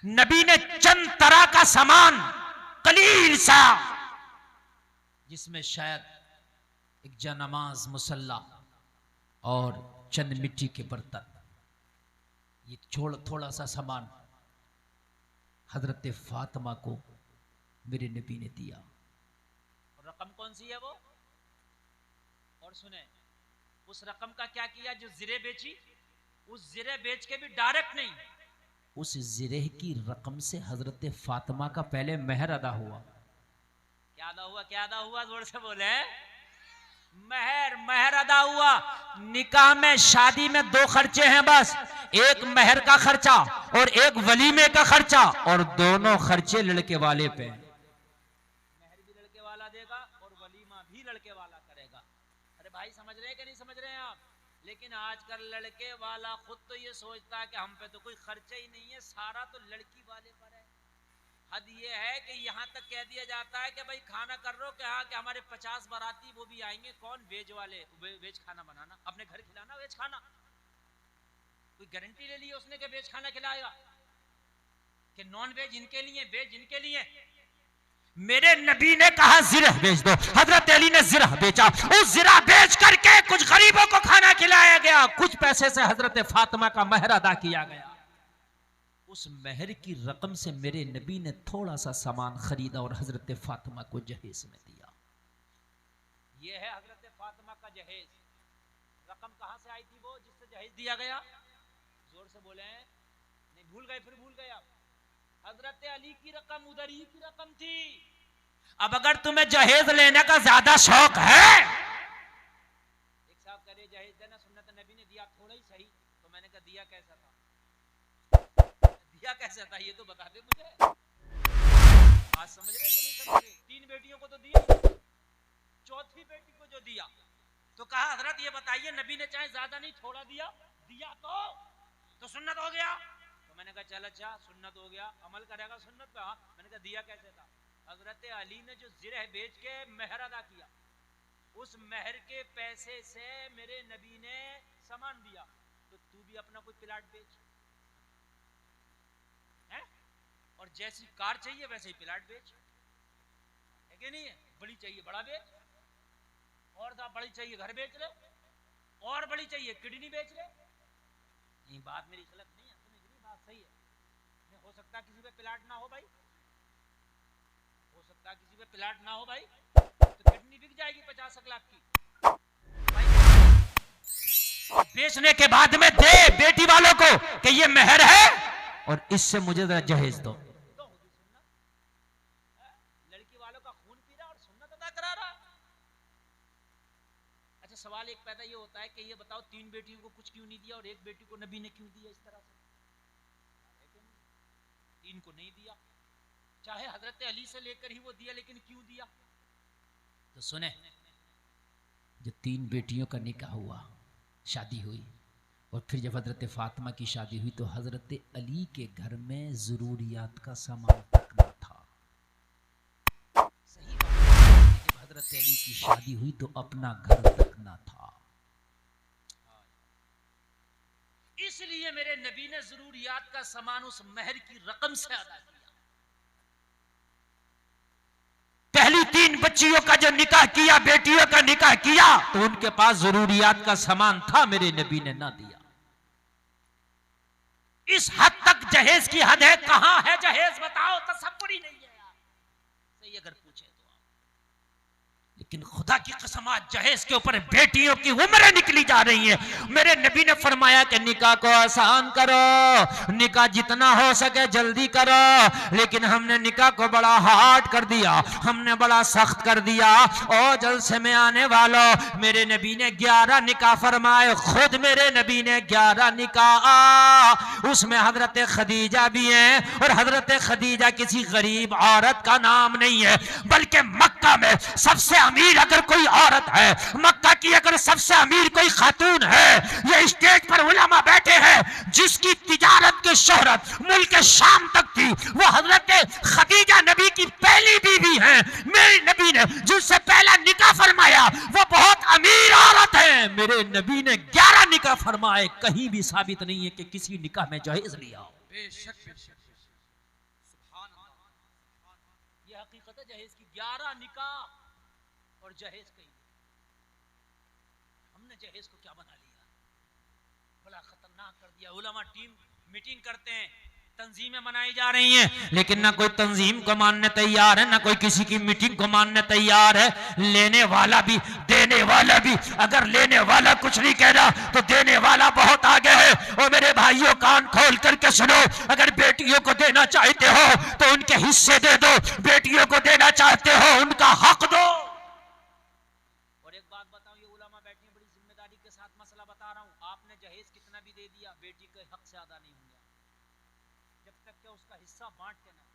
नबी ने चंद तरह का सामान कलील सा, जिसमें शायद एक जनामाज मुसल्ला और चंद मिट्टी के बर्तन, ये थोड़ा सा सामान हजरत फातिमा को मेरे नबी ने दिया। और रकम कौन सी है वो? और सुने, उस रकम का क्या किया? जो जिरे बेची, उस जिरे बेच के भी डायरेक्ट नहीं, उस जिरे की रकम से हजरत फातिमा का पहले महर अदा हुआ। क्या अदा हुआ? क्या अदा हुआ? जोर से बोले। महर अदा हुआ। निकाह में, शादी में दो खर्चे हैं बस, एक महर का खर्चा और एक वलीमे का खर्चा, और दोनों खर्चे लड़के वाले पे। महर भी लड़के वाला देगा और वलीमा भी लड़के वाला करेगा। अरे भाई समझ रहे हैं कि नहीं समझ रहे हैं आप? लेकिन आजकल लड़के वाला खुद तो ये सोचता है कि हम पे तो कोई खर्चा ही नहीं है, सारा तो लड़की वाले पर है। हद ये है कि यहाँ तक कह दिया जाता है कि भाई खाना कर रहे हो क्या, कि हमारे 50 बाराती वो भी आएंगे। कौन? वेज वाले। वेज खाना बनाना, अपने घर खिलाना वेज खाना। कोई गारंटी ले ली उसने कि वेज खाना खिलाएगा? कि नॉन वेज इनके लिए, वेज इनके लिए। मेरे नबी ने कहा जिरह बेच दो, हजरत अली ने जिरह बेचा। उस जिरह बेच करके कुछ गरीबों को खाना खिलाया गया, कुछ पैसे से हजरत फातिमा का महर अदा किया गया। उस महर की रकम से मेरे नबी ने थोड़ा सा सामान खरीदा और हजरत फातिमा को जहेज में दिया। यह है हजरत फातिमा का जहेज। रकम कहां से आई थी वो जिससे जहेज दिया गया? जोर से बोले। नहीं भूल गए? फिर भूल गए आप? हजरत अली की रकम उधर ही की रकम थी। अब अगर तुम्हें जहेज लेने का ज्यादा शौक है, एक साहब करे जहेज देना सुन्नत नबी ने दिया, थोड़ा ही सही। तो मैंने कहा दिया कैसा था? दिया कैसा था ये तो बता दे मुझे। आज समझ रहे कि नहीं समझ रहे? 3 बेटियों को तो दिया, चौथी बेटी को जो दिया तो कहा हजरत ये बताइए नबी ने चाहे ज्यादा नहीं थोड़ा दिया, दिया तो सुन्नत हो गया। तो मैंने कहा चल अच्छा सुन्नत हो गया, अमल करेगा सुन्नत पे। हाँ। मैंने कहा दिया कैसे था? हजरत अली ने जो जिरह बेच के महर अदा किया, उस महर के पैसे से मेरे नबी ने सामान दिया। तो तू भी अपना कोई प्लाट बेच है, और जैसी कार चाहिए वैसे ही प्लाट बेच, है कि नहीं है? बड़ी चाहिए बड़ा बेच, और बड़ी चाहिए घर बेच ले, और बड़ी चाहिए किडनी बेच ले। ये बात मेरी गलत नहीं है, बात सही है। हो सकता है किसी पे प्लाट ना हो भाई, हो सकता है किसी पे प्लाट ना हो भाई, तो किडनी बिक जाएगी 50 लाख की भाई। बेचने के बाद में दे बेटी वालों को कि ये महर है और इससे मुझे जरा जहेज दो। लड़की वालों का खून पी रहा और सुन्नत अदा करा रहा। अच्छा सवाल एक पैदा ये होता है कि ये बताओ 3 बेटियों को कुछ क्यों नहीं दिया और एक बेटी को नबी ने क्यों दिया इस तरह से? 3 को नहीं दिया, चाहे हजरत अली से लेकर ही वो दिया, लेकिन क्यों दिया? तो सुने, जो 3 बेटियों का निकाह हुआ, शादी हुई, और फिर जब हजरत फातिमा की शादी हुई तो हजरत अली के घर में जरूरियात का सामान तक न था। सही बात है, जब हजरत अली की शादी हुई तो अपना घर तक न था। इसलिए मेरे नबी ने जरूरियात का सामान उस महर की रकम से अदा किया। पहली 3 बच्चियों का जो निकाह किया, बेटियों का निकाह किया, तो उनके पास जरूरियात का सामान था, मेरे नबी ने ना दिया। इस हद तक जहेज की हद है। कहां है जहेज बताओ? तसव्वुर ही नहीं है यार। सही अगर पूछे तो आप, लेकिन खुदा की कसम आज जहेज के ऊपर बेटियों की उम्रें निकली जा रही हैं। मेरे नबी ने फरमाया कि निकाह को आसान करो, निकाह जितना हो सके जल्दी करो, लेकिन हमने निकाह को बड़ा हार्ड कर दिया, हमने बड़ा सख्त कर दिया। और जलसे में आने वालों, मेरे नबी ने 11 निकाह फरमाए। खुद मेरे नबी ने 11 निकाह, उसमें हजरत खदीजा भी हैं, और हजरत खदीजा किसी गरीब औरत का नाम नहीं है, बल्कि मक्का में सबसे अमीर अगर कोई औरत है, मक्का की अगर सबसे अमीर कोई खातून है, ये स्टेज पर उलमा बैठे हैं, जिसकी तिजारत की शोहरत मुल्क शाम तक थी, वो हजरत खदीजा नबी की पहली बीवी है। मेरे नबी ने जिससे पहला निकाह फरमाया वो बहुत अमीर औरत है। मेरे नबी ने 11 निकाह फरमाए, कहीं भी साबित नहीं है कि किसी निकाह में जहेज लिया। बेशक बेशक। ये हकीकत है जहेज की। 11 निकाह और जहेज कहीं। हमने जहेज को क्या बना लिया, बड़ा खतरनाक कर दिया। उलमा टीम मीटिंग करते हैं, तंजीमें बनाई जा रही हैं, लेकिन ना कोई तंजीम को मानने तैयार है, ना कोई किसी की मीटिंग को मानने तैयार है। लेने वाला भी देने वाला भी, अगर लेने वाला कुछ नहीं कह रहा तो देने वाला बहुत आगे है। और मेरे भाइयों कान खोल करके सुनो, अगर बेटियों को देना चाहते हो तो उनके हिस्से दे दो, बेटियों को देना चाहते हो उनका हक दो। और एक बात बताऊं, ये उलमा बैठी बड़ी जिम्मेदारी के साथ मसला बता रहा हूं, आपने जहेज कितना भी दे दिया, बेटी के हक से अदा नहीं होंगे जब तक कि उसका हिस्सा बांट के ना।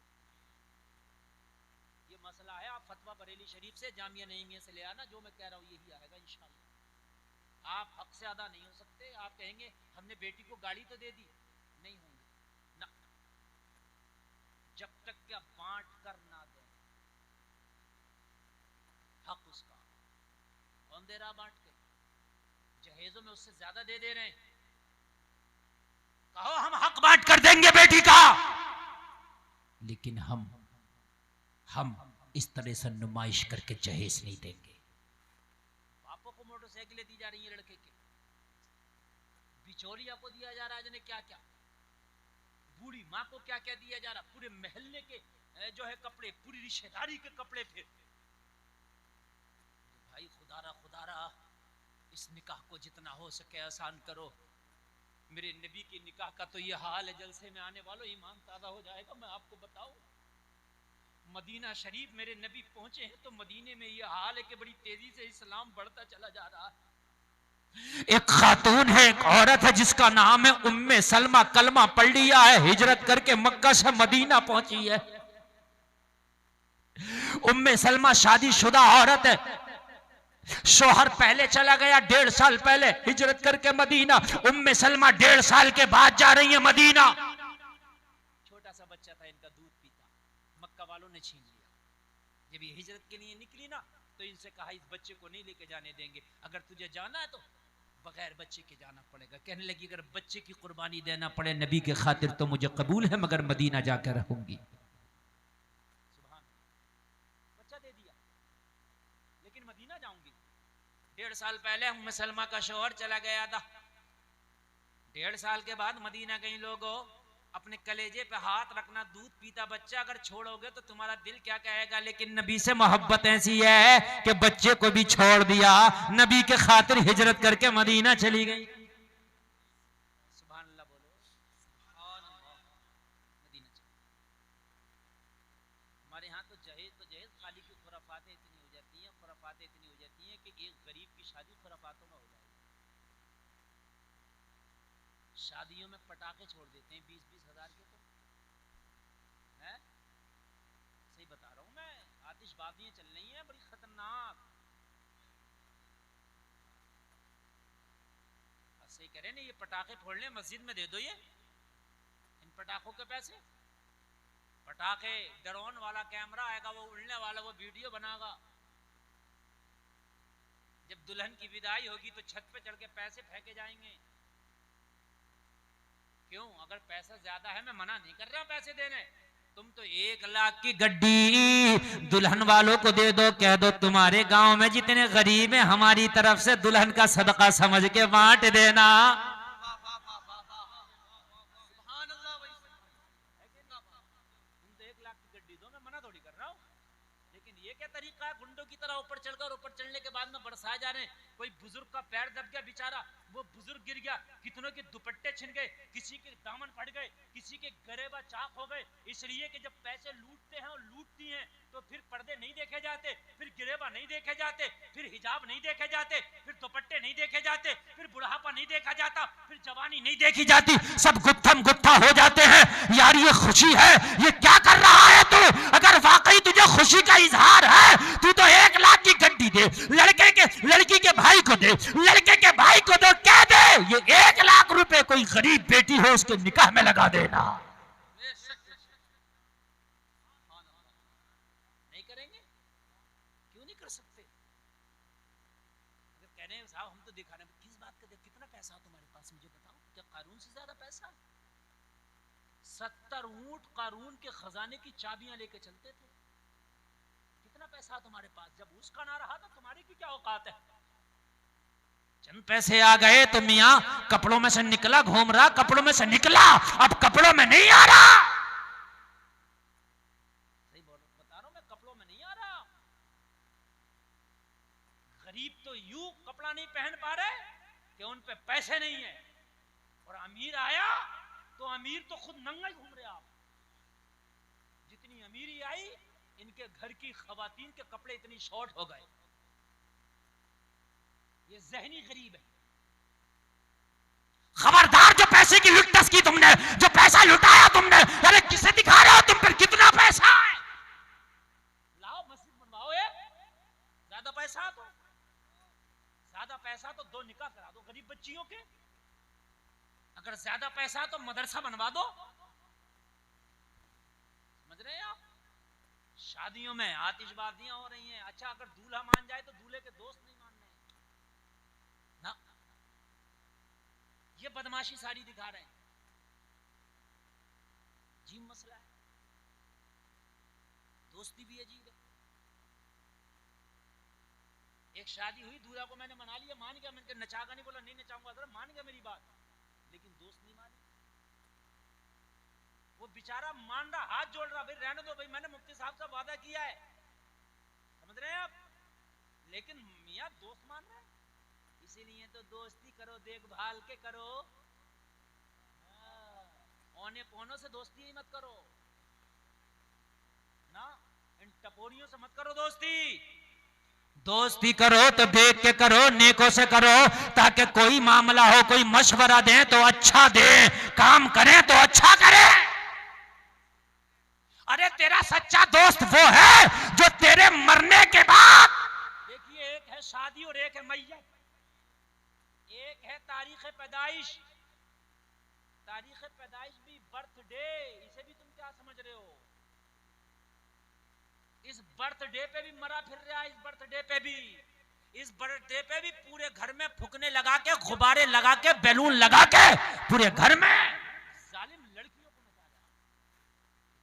ये मसला है, आप फतवा बरेली शरीफ से, जामिया नईमिया से ले आना, जो मैं कह रहा हूं यही आएगा इंशाअल्लाह। आप हक से अदा नहीं हो सकते। आप कहेंगे हमने बेटी को गाड़ी तो दे दी, नहीं होंगे ना, जब तक क्या बांट कर ना दे हक उसका। कौन दे रहा बांट के? जहेजों में उससे ज्यादा दे दे रहे हैं। कहो हम हक बांट कर देंगे बेटी का, लेकिन हम इस तरह से नुमाइश करके जहेज नहीं देंगे। पापों को मोटरसाइकिलें दी जा रही है लड़के के, बिचौलिया को दिया जा रहा है जाने क्या क्या, बूढ़ी माँ को क्या क्या दिया जा रहा, पूरे महल्ले के जो है कपड़े, पूरी रिश्तेदारी के कपड़े। फिर भाई खुदारा इस निकाह को जितना हो सके आसान करो। मेरे नबी की निकाह का तो ये हाल है, जलसे में आने वालों ईमान ताज़ा हो जाएगा। मैं आपको बताऊं, मदीना शरीफ मेरे नबी पहुंचे हैं तो मदीने में ये हाल है कि बड़ी तेजी से इस्लाम बढ़ता चला जा रहा है। एक खातून है, एक औरत है जिसका नाम है उम्मे सलमा, कलमा पढ़ लिया है, हिजरत करके मक्का से मदीना पहुंची है। उम्मे सलमा शादीशुदा औरत है, शोहर पहले चला गया 1.5 साल पहले हिजरत करके मदीना। उम्मे सलमा 1.5 साल के बाद जा रही है मदीना। छोटा सा बच्चा था इनका, दूध पीता, मक्का वालों ने छीन लिया। जब ये हिजरत के लिए निकली ना तो इनसे कहा इस बच्चे को नहीं लेके जाने देंगे, अगर तुझे जाना है तो बगैर बच्चे के जाना पड़ेगा। कहने लगी अगर बच्चे की कुर्बानी देना पड़े नबी के खातिर तो मुझे कबूल है, मगर मदीना जाकर रहूंगी। बच्चा दे दिया लेकिन मदीना जाऊंगी। 1.5 साल पहले उम्मे सलमा का शौहर चला गया था, 1.5 साल के बाद मदीना गई। लोगों अपने कलेजे पे हाथ रखना, दूध पीता बच्चा अगर छोड़ोगे तो तुम्हारा दिल क्या कहेगा। लेकिन नबी से मोहब्बत ऐसी है कि बच्चे को भी छोड़ दिया, नबी के खातिर हिजरत करके मदीना चली गई। सुभान अल्लाह बोलो, मदीना चली। हमारे यहाँ तो जहेज खाली की खुराफातें इतनी हो जाती हैं, खुराफातें इतनी हो जाती हैं कि एक गरीब की शादी खुराफातों में हो जाती है। शादियों में पटाखे छोड़ देते हैं 20-20 हजार के, तो है सही बता रहा हूं मैं, आतिशबाजियां चल रही हैं बड़ी खतरनाक। सही कह रहे हैं, ये पटाखे फोड़ने मस्जिद में दे दो, ये इन पटाखों के पैसे। पटाखे, ड्रोन वाला कैमरा आएगा, वो उड़ने वाला वो वीडियो बनाएगा। जब दुल्हन की विदाई होगी तो छत पे चढ़ के पैसे फेंके जाएंगे। क्यों? अगर पैसा ज्यादा है, मैं मना नहीं कर रहा पैसे देने, तुम तो 1 लाख की गड्डी दुल्हन वालों को दे दो, कह दो तुम्हारे गांव में जितने गरीब हैं हमारी तरफ से दुल्हन का सदका समझ के बांट देना। तुम तो 1 लाख की गड्डी दो, मैं मना थोड़ी कर रहा हूं, लेकिन ये क्या तरीका है गुंडों की तरह ऊपर चढ़कर, ऊपर चढ़ने के बाद में बरसाए जा रहे हैं। कोई बुजुर्ग का पैर दब गया बेचारा, वो बुजुर्ग गिर गया, कितनों के दुपट्टे छिन गए, किसी के दामन फट गए, किसी के गरेबा चाक हो गए। इसलिए कि जब पैसे लूटते हैं और लूटती हैं तो फिर पर्दे नहीं देखे जाते, फिर गिरेबा नहीं देखे जाते, फिर हिजाब नहीं देखे जाते, फिर दुपट्टे नहीं देखे जाते, फिर बुढ़ापा नहीं देखा जाता, फिर जवानी नहीं देखी जाती, सब गुत्थम गुत्था हो जाते हैं। यार ये खुशी है, ये क्या कर रहा है तू? अगर वाकई तुझे खुशी का इजहार है, तू तो 1 लाख की गड्डी दे, लड़की के भाई को दे, लड़के के भाई को दो, कह दे ये 1 लाख रुपए कोई गरीब बेटी हो उसके निकाह में लगा देना। नहीं करेंगे? क्यों नहीं कर सकते? अगर कह रहे हैं साहब हम तो दिखा रहे हैं, किस बात का, कितना पैसा तुम्हारे पास मुझे बताओ, क्या कारून से ज्यादा पैसा? 70 ऊंट कारून के खजाने की चाबियां लेके चलते थे। पैसा तुम्हारे पास, जब उसका ना रहा तो तुम्हारी की क्या औकात है। चंद पैसे आ गए तो मियां कपड़ों में से निकला, घूम रहा, कपड़ों में से निकला, अब कपड़ों में नहीं आ रहा। सही बता रहा हूं मैं, कपड़ों में नहीं आ रहा। गरीब तो यूं कपड़ा नहीं पहन पा रहे कि उन पे पैसे नहीं है, और अमीर आया तो अमीर तो खुद नंगा ही घूम रहे। आप जितनी अमीरी आई, इनके घर की खवातीन के कपड़े इतनी शॉर्ट हो गए। ये ज़हनी गरीब है। खबरदार, जो पैसे की लुटतस की तुमने, जो पैसा लुटाया तुमने, अरे किसे दिखा रहे हो तुम पर कितना पैसा है? लाओ मस्जिद बनवाओ, ज्यादा पैसा तो, ज्यादा पैसा तो 2 निकाह करा दो गरीब बच्चियों के। अगर ज्यादा पैसा तो मदरसा बनवा दो। समझ रहे हैं आप? शादियों में आतिशबाजियां हो रही हैं। अच्छा, अगर दूल्हा मान जाए तो दूल्हे के दोस्त नहीं मान रहे ना, ये बदमाशी सारी दिखा रहे हैं। अजीब मसला है, दोस्ती भी अजीब है। एक शादी हुई, दूल्हा को मैंने मना लिया, मान गया, मैंने नचागा नहीं, बोला नहीं नचाऊंगा, अगर मान गया मेरी बात, लेकिन दोस्त नहीं माने। वो बेचारा मान रहा, हाथ जोड़ रहा, भाई रहने दो भाई, मैंने मुफ्ती साहब से वादा किया है। समझ रहे हैं आप? लेकिन मियां दोस्त मान रहा है। इसीलिए तो दोस्ती करो, देखभाल के करो, औने पौनों से दोस्ती ही मत करो ना, इन टपोरियों से मत करो दोस्ती। दोस्ती करो तो देख के करो, नेकों से करो, ताकि कोई मामला हो, कोई मशवरा दे तो अच्छा दे, काम करें तो अच्छा करें। अरे तेरा सच्चा दोस्त वो है जो तेरे मरने के बाद, देखिए एक है शादी और एक है मैयत, एक है तारीख पैदाइश। तारीख पैदाइश भी बर्थडे, इसे भी तुम क्या समझ रहे हो? इस बर्थडे पे भी मरा फिर रहा है, इस बर्थडे पे भी, इस बर्थडे पे भी पूरे घर में फुकने लगा के, गुब्बारे लगा के, बैलून लगा के पूरे घर में जालिम लड़कियों को नचा रहा।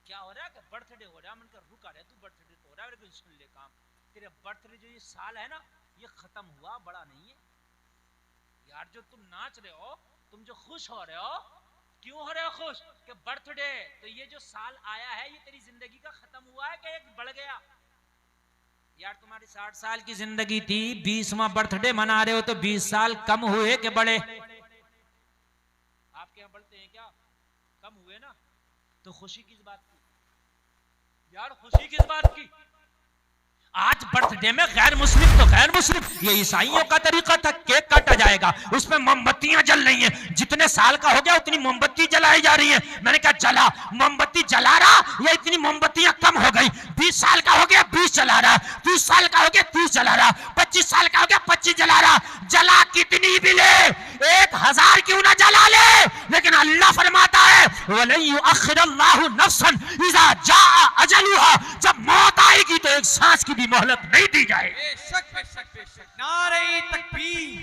क्या हो रहा है कि बर्थडे हो रहा है, मनकर रुका रहे, तू बर्थडे तो हो रहा है, लेकिन सुन ले काम, तेरे बर्थडे जो ये साल है ना, ये खत्म हुआ, बड़ा नहीं है यार। जो तुम नाच रहे हो, तुम जो खुश हो रहे हो, क्यों हो रहे हो खुश? कि बर्थडे, तो ये जो साल आया है, ये तेरी जिंदगी का खत्म हुआ है कि एक बढ़ गया? यार तुम्हारी 60 साल की जिंदगी थी, 20वां बर्थडे मना रहे हो, तो 20 साल कम हुए कि बढ़े? आपके यहां बढ़ते हैं क्या? कम हुए ना। तो खुशी किस बात की यार? खुशी किस बात की? आज बर्थडे में गैर मुस्लिम तो गैर मुस्लिम, ये ईसाइयों का तरीका था, केक काटा जाएगा, उसमें मोमबत्तियां जल रही हैं, जितने साल का हो गया उतनी मोमबत्ती जलाई जा रही है। मैंने कहा जला, मोमबत्ती जला रहा, ये इतनी मोमबत्तियां कम हो गई। 20 साल का हो गया 20 जला रहा, 30 साल का हो गया 30 जला रहा, 25 साल का हो गया 25 जला रहा। जला कितनी भी ले, 1000 क्यों ना जला ले, लेकिन अल्लाह फरमाता है वलन युअख्खिरुल्लाहु नफ्सन इज़ा जाअ अजलुहा, जब मौत आएगी तो एक सांस की भी मोहलत नहीं दी जाएगी। बेशक बेशक बेशक, नारे तकबीर,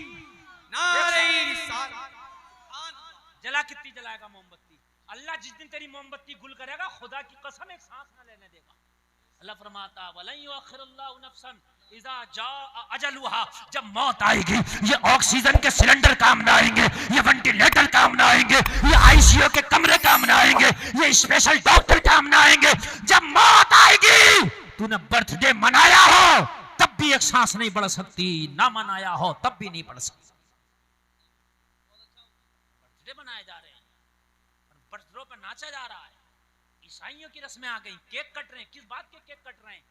नारे रिसालत। जला कितनी जलाएगा मोमबत्ती? अल्लाह जिस दिन तेरी मोमबत्ती गुल करेगा, खुदा की कसम एक सांस ना लेने देगा। अल्लाह फरमाता वलन युअख्खिरुल्लाहु नफ्सन इज़ा जाअ अजलुहा, जब मौत आएगी ये ऑक्सीजन के सिलेंडर काम ना आएंगे, ये वेंटिलेटर काम ना आएंगे, ये आईसीयू के कमरे काम ना आएंगे, ये स्पेशल डॉक्टर काम ना आएंगे। जब मौत आएगी, तूने बर्थडे मनाया हो तब भी एक सांस नहीं बढ़ सकती, ना मनाया हो तब भी नहीं बढ़ सकती। बर्थडे मनाए जा रहे हैं, बर्थडे पर नाचा जा रहा है, ईसाइयों की रस्में आ गई, केक कट रहे हैं। किस बात के केक कट रहे हैं?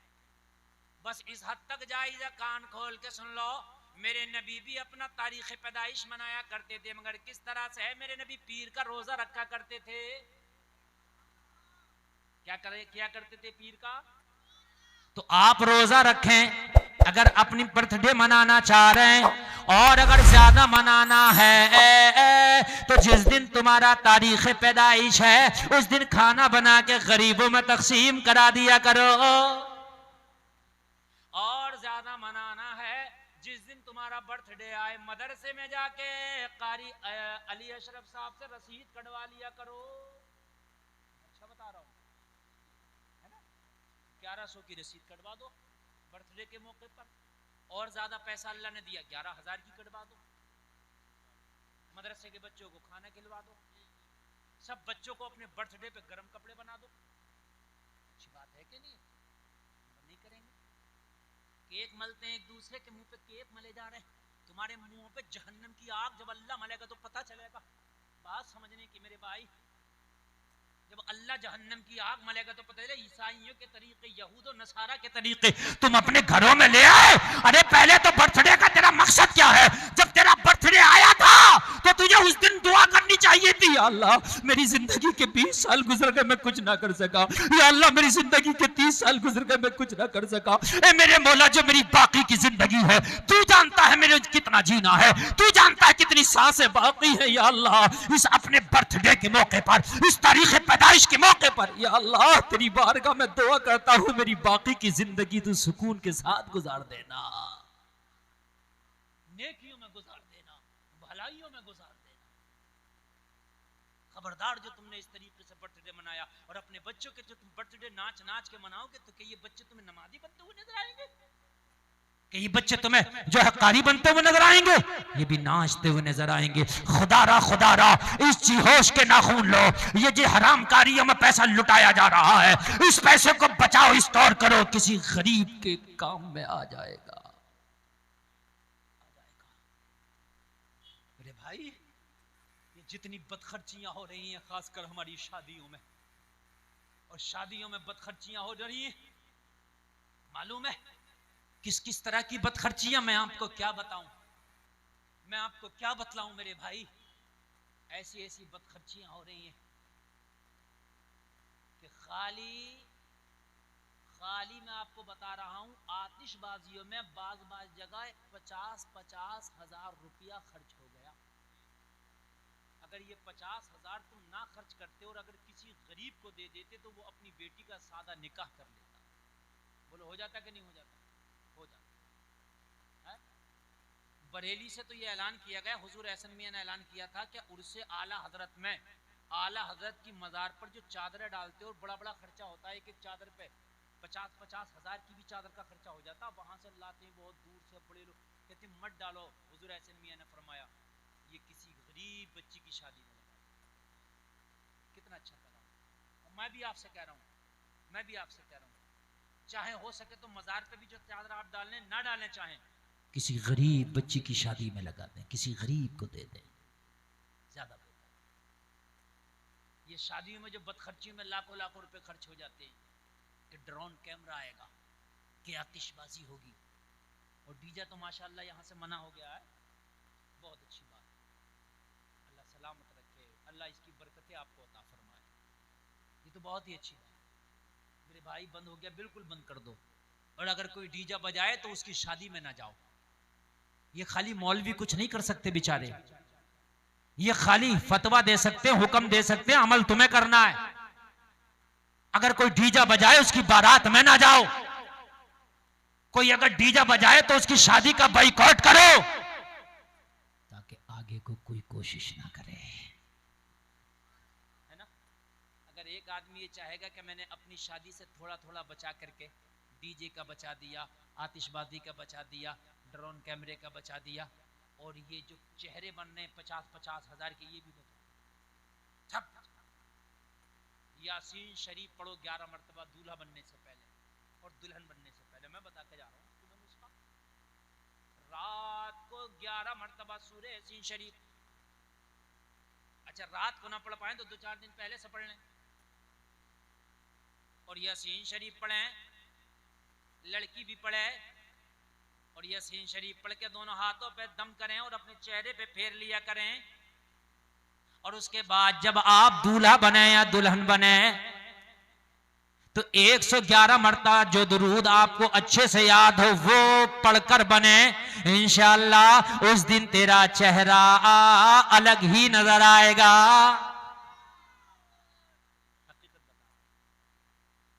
बस इस हद तक जायज़ है, कान खोल के सुन लो, मेरे नबी भी अपना तारीख पैदाइश मनाया करते थे, मगर किस तरह से है? मेरे नबी पीर का रोजा रखा करते थे। क्या करते थे पीर का? तो आप रोजा रखें अगर अपनी बर्थडे मनाना चाह रहे हैं, और अगर ज्यादा मनाना है तो जिस दिन तुम्हारा तारीख पैदाइश है उस दिन खाना बना के गरीबों में तकसीम करा दिया करो। और ज्यादा मनाना है, जिस दिन तुम्हारा बर्थडे आए मदरसे में जाके कारी अली अशरफ साहब से रसीद कटवा लिया करो। अच्छा बता रहा हूं, है ना? 1100 की रसीद कटवा दो, बर्थडे के मौके पर और ज्यादा पैसा अल्लाह ने दिया, 11,000 की कटवा दो, मदरसे के बच्चों को खाना खिलवा दो, सब बच्चों को अपने बर्थडे पे गर्म कपड़े बना दो। अच्छी बात है कि नहीं? नहीं करेंगे। केक मलते हैं, एक दूसरे के मुंह पे केक मले जा रहे हैं, तुम्हारे मुंह पे जहन्नम की आग जब अल्लाह मलेगा तो पता चलेगा। बात समझने की मेरे भाई, जब अल्लाह जहन्नम की आग मलेगा तो पता चलेगा। ईसाइयों के तरीके, यहूद और नसारा के तरीके तुम अपने घरों में ले आए। अरे पहले तो बर्थडे का तेरा मकसद क्या है? जब तेरा बर्थडे आया था तो तुझे उस दिन दुआ करनी चाहिए थी, या अल्लाह मेरी जिंदगी के 20 साल गुजर गए मैं कुछ ना कर सका, या अल्लाह मेरी जिंदगी के 30 साल गुजर गए मैं कुछ ना कर सका। ए मेरे मौला, जो मेरी बाकी की जिंदगी है तू जानता है मेरे कितना जीना है, तू जानता है कितनी सांसें बाकी है। या अल्लाह इस अपने बर्थडे के मौके पर, इस तारीख पैदाइश के मौके पर, या अल्लाह तेरी बारगाह में दुआ करता हूं मेरी बाकी की जिंदगी तू सुकून के साथ गुजार देना, नेकियों में गुजार देना, भलाइयों में गुजार देना। खबरदार जो तुमने इस तरीके से बर्थडे मनाया और अपने बच्चों के जो तुम बर्थडे नाच नाच के मनाओगे तो क्या ये बच्चे तुम्हें नमाजी बनते हुए नजर आएंगे? कि ये बच्चे तुम्हें जो है कारी बनते हुए नजर आएंगे? ये भी नाचते हुए नजर आएंगे। खुदारा इस होश के नाखून लो, ये जो हराम कारियों में पैसा लुटाया जा रहा है, इस पैसे को बचाओ, स्टोर करो, किसी गरीब के काम में आ जाएगा। मेरे भाई, ये जितनी बदखर्चियां हो रही हैं खासकर हमारी शादियों में, और शादियों में बदखर्चियां हो रही हैं, मालूम है किस किस तरह की बदखर्चियां? मैं आपको क्या बताऊं, मैं आपको क्या बतलाऊं मेरे भाई। ऐसी ऐसी बदखर्चियां हो रही हैं कि खाली मैं आपको बता रहा हूं, आतिशबाजियों में बाज जगह 50-50 हजार रुपया खर्च हो गया। अगर ये 50,000 तुम ना खर्च करते और अगर किसी गरीब को दे देते तो वो अपनी बेटी का सादा निकाह कर लेता। बोलो हो जाता कि नहीं हो जाता? हो जाता है। बरेली से तो ये ऐलान किया गया, हुजूर एहसन मियां ने ऐलान किया था कि उर्से आला हजरत में आला हजरत की मजार पर जो चादरें डालते और बड़ा बड़ा खर्चा होता है, एक एक चादर पे 50-50 हजार की भी चादर का खर्चा हो जाता, वहां से लाते हैं बहुत दूर से बड़े लोग, कहते मत डालो। हुजूर एहसन मियां ने फरमाया ये किसी गरीब बच्ची की शादी में लगाओ। कितना अच्छा करा। मैं भी आपसे कह रहा हूं, चाहे हो सके तो मजार पे भी जो चादर आप डालने ना डालें, चाहे किसी गरीब बच्ची की शादी में लगा दें, किसी गरीब को दे दें, ज्यादा बेहतर। ये शादियों में जो बदखर्ची में लाखों लाखों रुपए खर्च हो जाते हैं, कि ड्रोन कैमरा आएगा, कि आतिशबाजी होगी, और डीजा तो माशाल्लाह यहाँ से मना हो गया है। बहुत अच्छी बात, अल्लाह सलामत रखे, अल्लाह इसकी बरकतें आपको अता फरमाए। ये तो बहुत ही अच्छी बात मेरे भाई। बंद हो गया, बिल्कुल बंद कर दो। और अगर कोई डीजा बजाए तो उसकी शादी में ना जाओ। ये खाली मौलवी कुछ नहीं कर सकते बेचारे, ये खाली फतवा दे सकते हैं, हुक्म दे सकते हैं, अमल तुम्हें करना है। अगर कोई डीजा बजाए उसकी बारात में ना जाओ, कोई अगर डीजा बजाए तो उसकी शादी का बाइकआउट करो, ताकि आगे को कोई कोशिश ना करे, है ना? अगर एक आदमी ये चाहेगा कि मैंने अपनी शादी से थोड़ा थोड़ा बचा करके डीजे का बचा दिया, आतिशबाजी का बचा दिया, ड्रोन कैमरे का बचा दिया, और ये जो चेहरे बनने 50-50 हजार के, ये भी बचा। यासीन शरीफ पढ़ो 11 मरतबा दूल्हा बनने से पहले और दुल्हन बनने से पहले। मैं बता के जा रहा हूँ तुम्हें नुस्खा। रात को 11 मरतबा सूरह यासीन शरीफ, अच्छा रात को ना पढ़ पाए तो 2-4 दिन पहले से पढ़ लें, और यासीन शरीफ पढ़ें, लड़की भी पढ़े, और यासीन शरीफ पढ़ के दोनों हाथों पे दम करें और अपने चेहरे पे फेर लिया करें। और उसके बाद जब आप दूल्हा बने या दुल्हन बने तो 111 मरतबा जो दुरूद आपको अच्छे से याद हो वो पढ़कर बने। इंशाअल्लाह उस दिन तेरा चेहरा अलग ही नजर आएगा।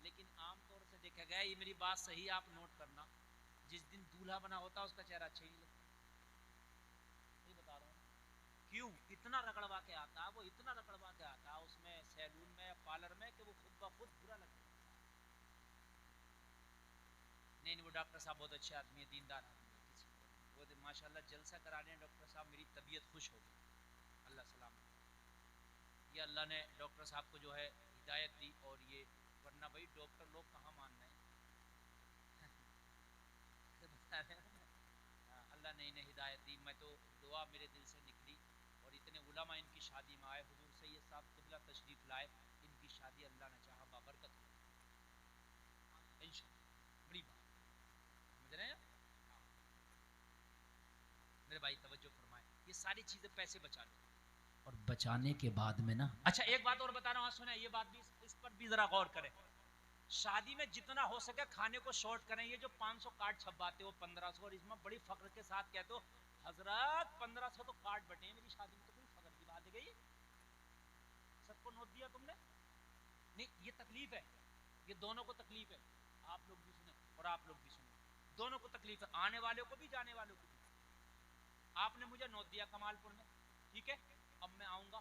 लेकिन आमतौर से देखा गया, ये मेरी बात सही आप नोट करना, जिस दिन दूल्हा बना होता उसका चेहरा अच्छा ही लगता। ये बता रहा हूँ क्यों, इतना रगड़वा के आता, वो इतना रगड़वा के आता उसमें सैलून में पार्लर में कि वो खुद ब खुद बुरा लगता। नहीं नहीं, वो डॉक्टर साहब बहुत अच्छे आदमी है, दीनदार आदमी है, वो माशाल्लाह जलसा करा रहे हैं डॉक्टर साहब, मेरी तबीयत खुश हो गई, अल्लाह सलामत। ये अल्लाह ने डॉक्टर साहब को जो है हिदायत दी, और ये वरना भाई डॉक्टर लोग कहाँ मान रहे हैं बता रहे हैं ना? अल्लाह ने इन्हें हिदायत दी, मैं तो दुआ मेरे दिल से निकली, और इतने उलमा इनकी शादी में आए, हुजूर सैयद साहब क़िबला तशरीफ लाए, इनकी शादी अल्लाह ने चाहा बाबरकत हो इंशाअल्लाह। बड़ी बात समझ रहे हैं मेरे भाई, तवज्जो फरमाए, ये सारी चीजें पैसे बचा लो, और बचाने के बाद में ना, अच्छा एक बात और बता रहा हूँ, सुने ये बात भी, इस पर भी जरा गौर करें, शादी में जितना हो सके खाने को शॉर्ट करें। ये जो 500 कार्ड छपवाते हो 1500, और इसमें बड़ी फख्र के साथ कहते हो हजरत 1500 तो कार्ड बटे हैं मेरी शादी में, तो कोई फख्र की बात है गई, सबको नोट दिया तुमने? नहीं, ये तकलीफ है, ये दोनों को तकलीफ है, आप लोग भी सुने और आप लोग भी सुने, दोनों को तकलीफ है, आने वालों को भी जाने वालों को भी। आपने मुझे नोट दिया कमालपुर में, ठीक है, अब मैं आऊंगा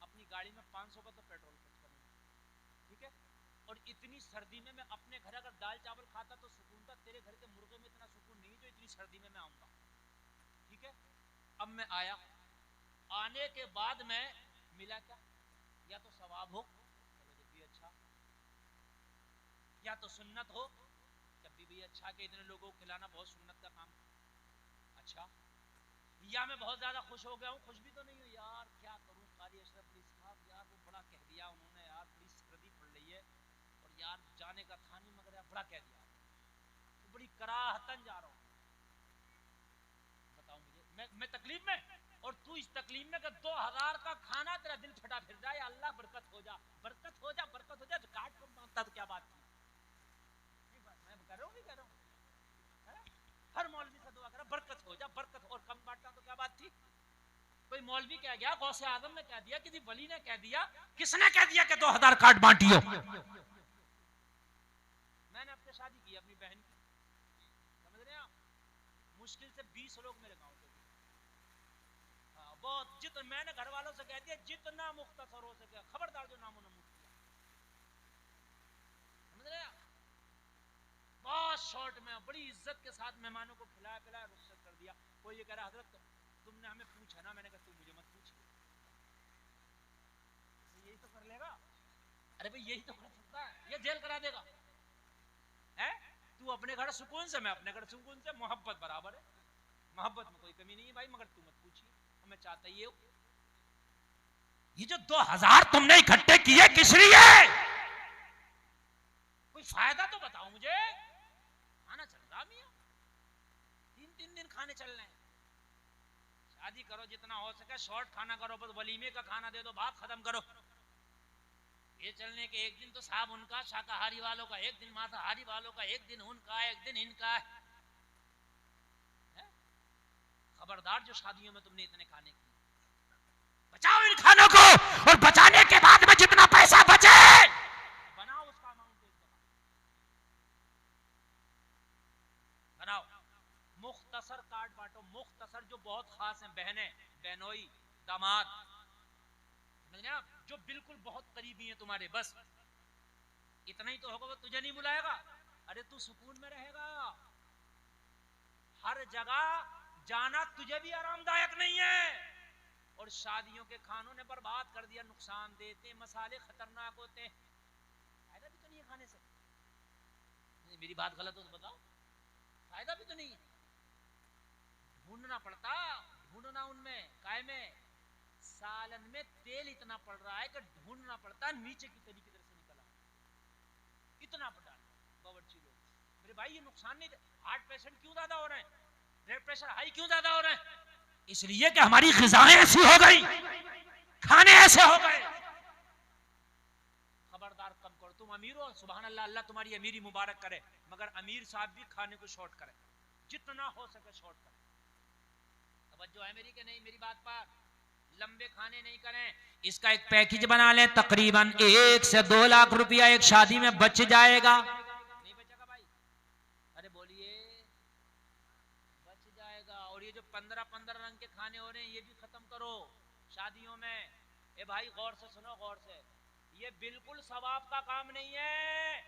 अपनी गाड़ी में 500 का तो पेट्रोल खर्च करूंगा, ठीक है, और इतनी सर्दी में मैं अपने घर अगर दाल चावल खाता तो सुकून था, तेरे घर के मुर्गे में इतना सुकून नहीं जो इतनी सर्दी में मैं आऊंगा, ठीक है। अब मैं आया, आने के बाद में मिला क्या, या तो सवाब हो, चलो जब भी अच्छा, या तो सुन्नत हो, जब भी अच्छा कि इतने लोगों को खिलाना बहुत सुन्नत का काम, अच्छा, या मैं बहुत ज्यादा खुश हो गया हूँ, खुश भी तो नहीं हूँ यार, क्या करूँ, कारी अशरफ अली साहब यार वो बड़ा कह दिया उन्होंने यार, बड़ी सर्दी पड़ रही है, और यार जाने का था नहीं मगर यार बड़ा कह दिया, तो बड़ी कराहतन जा रहा हूँ, बताओ मुझे, मैं तकलीफ में, और तू इस तकलीफ में कि 2000 का खाना तेरा दिल फटा फिर जाए, अल्लाह बरकत हो जा, बरकत हो जा, बरकत हो जा, तो काट को मानता तो क्या बात थी, मैं कर रहा हूँ, नहीं कर रहा हूँ, हर मौलवी से दुआ करा बरकत हो जा, बरकत, और कम बांटना तो क्या बात थी, कोई मौलवी कह गया, गौसे आजम ने कह दिया, किसी वली ने कह दिया, किसने कह दिया कि 2000 कार्ड बांटियो, मैंने अपने शादी की अपनी बहन की, समझ रहे हैं आप, मुश्किल से 20 लोग मेरे गांव के, हाँ बहुत, जितना मैंने घर वालों से कह दिया जितना मुख्तसर हो सके, खबरदार जो नामो नमूद किया, समझ रहे हैं, बहुत शॉर्ट में बड़ी इज्जत के साथ मेहमानों को खिलाया पिलाया, रुखसत कर दिया। कोई ये कह रहा हजरत तुमने हमें पूछा ना, मैंने कहा तू मुझे मत पूछ, यही तो कर लेगा, अरे भाई यही तो कर सकता है, ये जेल करा देगा, है तू अपने घर सुकून से, मैं अपने घर सुकून से, मोहब्बत बराबर है, मोहब्बत में कोई कमी नहीं है भाई, मगर तू मत पूछिए, मैं चाहता ये हो, ये जो 2000 तुमने इकट्ठे किए किस लिए, कोई फायदा तो बताओ मुझे, खाना चल रहा मियां, 3-3 दिन खाने चल रहे हैं, शादी करो जितना हो सके शॉर्ट खाना करो, बस वलीमे का खाना दे दो, बात खत्म करो, ये चलने के एक दिन तो साहब उनका, शाकाहारी वालों का एक दिन, मांसाहारी वालों का एक दिन, उनका एक दिन इनका है? खबरदार जो शादियों में तुमने इतने खाने किए, बचाओ इन खानों को, और बचाने के बाद में जितना पैसा बचे बनाओ उसका अमाउंट, बनाओ, मुख्तसर कार्ड बांटो, मुख्तसर जो बहुत खास हैं, बहनें, बहनोई, दामाद, जो बिल्कुल बहुत करीबी हैं तुम्हारे, बस इतना ही तो होगा, वो तुझे नहीं बुलाएगा, अरे तू सुकून में रहेगा, हर जगह जाना तुझे भी आरामदायक नहीं है, और शादियों के खानों ने बर्बाद कर दिया, नुकसान देते, मसाले खतरनाक होते, फायदा भी तो नहीं है खाने से, मेरी बात गलत हो तो बताओ, फायदा भी तो नहीं है, ढूंढना पड़ता, ढूंढना उनमें काय में, सालन में तेल इतना पड़ रहा है कि ढूंढना पड़ता, नीचे की तरीके से निकला, इतना पड़ा बावर्ची लोग, मेरे भाई ये नुकसान नहीं, हार्ट पेशेंट क्यों ज्यादा हो रहे हैं, ब्लड प्रेशर हाई क्यों ज्यादा हो रहे हैं, इसलिए कि हमारी ग़िज़ाएं ऐसी हो गई, खाने ऐसे हो गए, खबरदार कम करो, तुम अमीर हो सुभान अल्लाह, अल्लाह तुम्हारी अमीरी मुबारक करे, मगर अमीर साहब भी खाने को शॉर्ट करे, जितना हो सके शॉर्ट करे, तवज्जो है मेरी कि नहीं मेरी बात पर, लंबे खाने नहीं करें, इसका एक पैकेज बना लें, तकरीबन 1 से 2 लाख रुपया एक शादी में बच जाएगा, नहीं बचेगा भाई, अरे बोलिए बच जाएगा, और ये जो 15-15 रंग के खाने हो रहे हैं ये भी खत्म करो शादियों में, ए भाई गौर से सुनो, गौर से, ये बिल्कुल सवाब का काम नहीं है,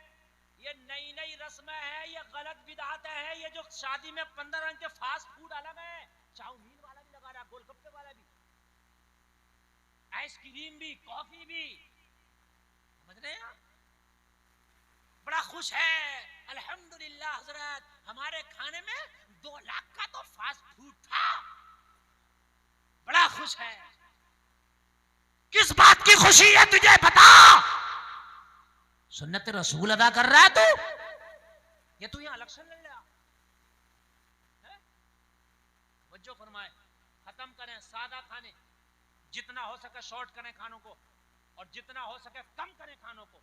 ये नई नई रस्में हैं, ये गलत बिदातें हैं। ये जो शादी में 15 रंग के फास्ट फूड अलग है, चाउमीन वाला भी लगा रहा, गोलगप्पे वाला भी, आइसक्रीम भी, कॉफी भी, समझ रहे हैं? बड़ा खुश है अल्हम्दुलिल्लाह हजरत, हमारे खाने में 2 लाख का तो फास्ट फूड था। बड़ा खुश है। किस बात की खुशी है तुझे बता? सुन्नत रसूल अदा कर रहा है तू, ये तू यहां इलेक्शन लड़ रहा है? वज्जो फरमाए, खत्म करें सादा खाने, जितना हो सके शॉर्ट करें खानों को, और जितना हो सके कम करें खानों को।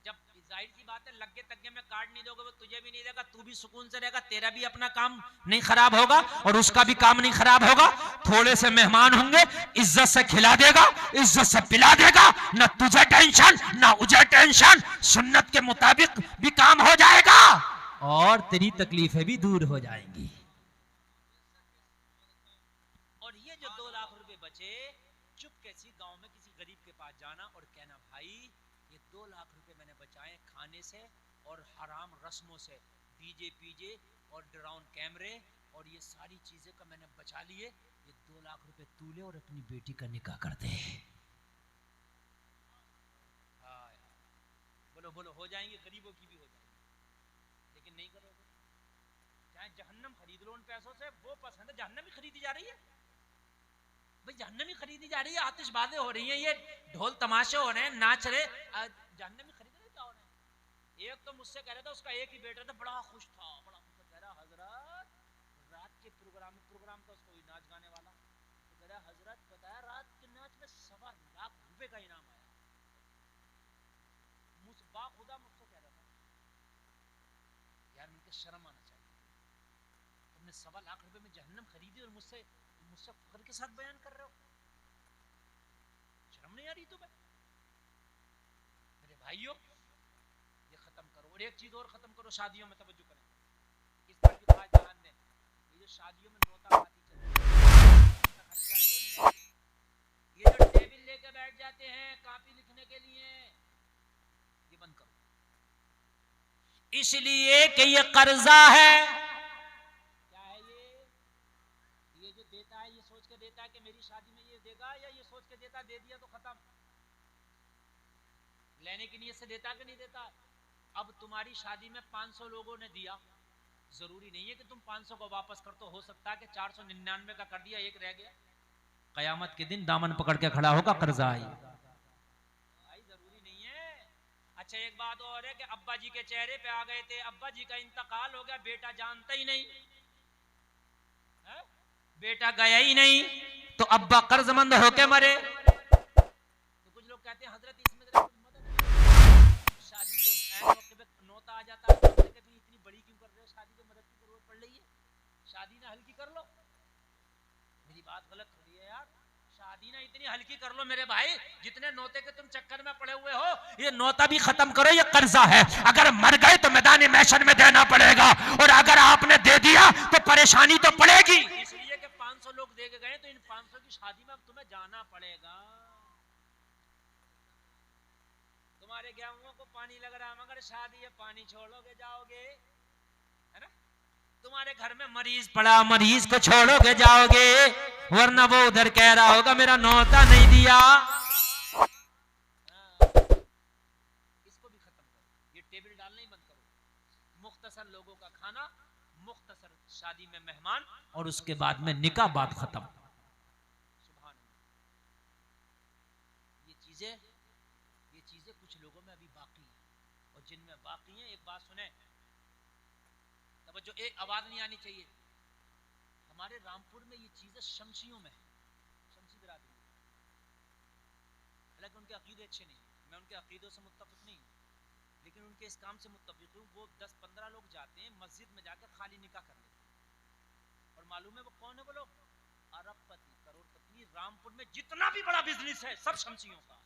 जब जाहिर सी बात है लग्गे तग्गे में कार्ड नहीं दोगे वो तुझे भी नहीं देगा, तू भी सुकून से रहेगा, तेरा भी अपना काम नहीं खराब होगा और उसका भी काम नहीं खराब होगा। थोड़े से मेहमान होंगे, इज्जत से खिला देगा, इज्जत से पिला देगा, ना तुझे टेंशन ना मुझे टेंशन, सुन्नत के मुताबिक भी काम हो जाएगा और तेरी तकलीफें भी दूर हो जाएंगी। और ये जो 2 लाख रुपए बचे, चुपके से गांव में किसी गरीब के पास जाना और कहना, भाई ये 2 लाख रुपए मैंने बचाए खाने से और हराम रस्मों से, डीजे पीजे और ड्रोन कैमरे और ये सारी चीजें का मैंने बचा लिए, ये 2 लाख रुपए तू ले और अपनी बेटी का निकाह कर दे। बोलो बोलो, हो जाएंगे, गरीबों की भी हो जाएंगी, लेकिन नहीं करोगे। चाहे जहन्नम खरीद लो उन पैसों से, वो पसंद है। जहन्नम ही खरीदी जा रही है भाई, जहन्नम ही खरीदी जा रही है। आतिशबाजें हो रही हैं, ये ढोल तमाशे हो रहे हैं, नाच रहे, जहन्नम ही खरीद रहे। क्या हो रहा है? एक तो मुझसे कह रहा था, उसका एक ही बेटा था, बड़ा खुश था, बड़ा खुश था, कह रहा हजरत रात के प्रोग्राम था उसको नाच गाने वाला, तो कह रहा हजरत पता है रात के नाच में 1.25 लाख रुपए का इनाम आया। खुदा मुझसे कह रहा था, यार मुझे शर्म आना चाहिए, तुमने 1.25 लाख रुपए में जहन्नम खरीदी और मुझसे फख्र के साथ बयान कर रहे हो, शर्म नहीं आ रही तुम्हें? मेरे भाइयों ये खत्म करो, और एक चीज और खत्म करो, शादियों में तवज्जो करें, इस पर भी खास ध्यान दें। ये जो शादियों में नोता खाती चल रही है, ये जो टेबल लेके बैठ जाते हैं कॉपी लिखने के लिए, ये बंद करो, इसलिए कि ये कर्जा है। क्या है ये जो देता है ये सोच के देता है कि मेरी शादी में ये देगा, या ये सोच के देता दे दिया तो खत्म, लेने की नीयत से देता कि नहीं देता? अब तुम्हारी शादी में 500 लोगों ने दिया, जरूरी नहीं है कि तुम 500 को वापस कर, तो हो सकता है कि 499 का कर दिया, एक रह गया, कयामत के दिन दामन पकड़ के खड़ा होगा कर्जा आई। भाई जरूरी नहीं है। अच्छा एक बात और है कि अब्बा जी के चेहरे पे आ गए थे, अब्बा जी का इंतकाल हो गया, बेटा जानता ही नहीं है? बेटा गया ही नहीं, तो अब्बा कर्जमंद होके मरे। तो कुछ लोग कहते हैं हजरत इसमें मदद, शादी के ऐन मौके पे नौता आ जाता है, इतनी बड़ी क्यों कर रहे हो शादी, को मदद की जरूरत पड़ रही है, शादी ना हल्की कर लो। मेरी बात गलत थोड़ी है यार, शादी ना इतनी हल्की कर लो मेरे भाई, जितने नौते के तुम चक्कर में पड़े हुए हो, ये नौता भी खत्म करो, ये कर्जा है। अगर मर गए तो मैदान महशर में देना पड़ेगा, और अगर आपने दे दिया तो परेशानी तो पड़ेगी। इसलिए कि 500 लोग दे के गए, तो इन 500 की शादी में अब तुम्हें जाना पड़ेगा। तुम्हारे गेहूं को पानी लग रहा, मगर शादी है पानी छोड़ोगे जाओगे, है ना? तुम्हारे घर में मरीज पड़ा, मरीज को छोड़ोगे जाओगे, वरना वो उधर कह रहा होगा मेरा नौता नहीं दिया। इसको भी खत्म करो, ये टेबल डालना ही बंद करो, मुख्तसर लोगों का खाना, मुख्तसर शादी में मेहमान, और उसके बाद में निकाह, बात खत्म। सुभान अल्लाह। ये चीजें कुछ लोगों में अभी बाकी है, और जिनमें बाकी है, एक बात सुने, जो एक आवाज नहीं आनी चाहिए। हमारे रामपुर में ये चीजें शमशियों में है, शमशी बिरादरी, हालांकि उनके अकीदे अच्छे नहीं, मैं उनके अकीदों से मुत्तफिक नहीं हूँ, लेकिन उनके इस काम से मुत्तफिक हूँ। वो 10-15 लोग जाते हैं मस्जिद में जाकर खाली निकाह कर लेते हैं, और मालूम है वो कौन है? वो लोग अरबपति, करोड़पति। रामपुर में जितना भी बड़ा बिजनेस है सब शमशियों का।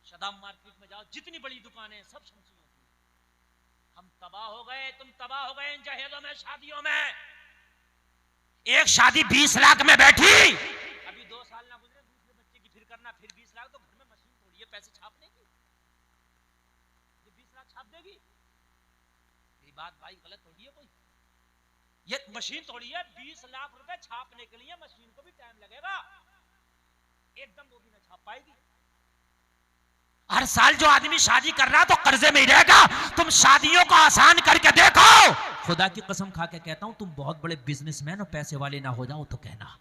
शदाब मार्केट में जाओ, जितनी बड़ी दुकानें सब शमशियों। हम तबाह हो गए, तुम तबाह हो गए इन जहेजों में, शादियों में। एक शादी 20 लाख में बैठी, अभी 2 साल ना गुजरे दूसरे बच्चे की फिर करना, फिर 20 लाख, तो घर में मशीन थोड़ी है पैसे छापने की। देगी? ये बात भाई गलत थोड़ी है कोई। ये मशीन थोड़ी है, 20 लाख रुपए छापने के लिए मशीन को भी टाइम लगेगा, एकदम वो भी ना छाप पाएगी। हर साल जो आदमी शादी कर रहा है तो कर्जे में ही रहेगा। तुम शादियों को आसान करके देखो, खुदा की कसम खा के कहता हूं, तुम बहुत बड़े बिजनेसमैन और पैसे वाले ना हो जाओ तो कहना।